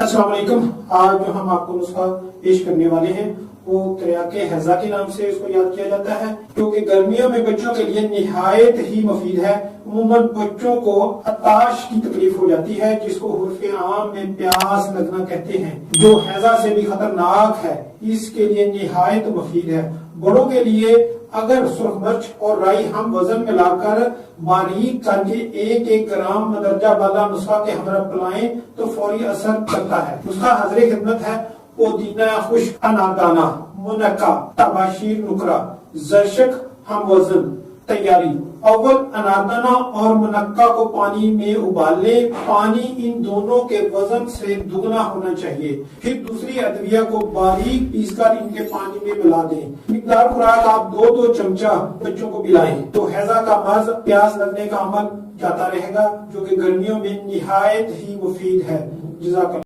अस्सलाम वालेकुम। आज जो हम आपको नुस्खा पेश करने वाले हैं वो त्रियाके हैजा के नाम से इसको याद किया जाता है, क्योंकि गर्मियों में बच्चों के लिए निहायत ही मुफीद है। उमूमन बच्चों को अताश की तकलीफ हो जाती है, जिसको उर्फ़े आम में प्यास लगना कहते हैं, जो हैजा से भी खतरनाक है। इसके लिए निहायत मुफीद है। बड़ों के लिए अगर सुर्ख मिर्च और राई हम वजन में लाकर बारीक करके 1-1 ग्राम मदरजा वाला नुस्खा के हमरा पिलाएं तो फौरी असर करता है। नुस्खा हाज़िर खिदमत है। पुदीना खुश्क, अनारदाना, मुनक्का, तबाशीर नुकरा, जरशक हम वजन। तैयारी: अव्वल अनारदाना और मुनक्का को पानी में उबाल लें। पानी इन दोनों के वजन से दुगना होना चाहिए। फिर दूसरी अदविया को बारीक पीसकर इनके पानी में मिला दें। मिकदार खुराक आप 2-2 चमचा बच्चों को पिलाएं तो हैजा का मर्ज, प्यास लगने का अमल जाता रहेगा, जो कि गर्मियों में निहायत ही मुफीद है। जज़ाकल्लाह।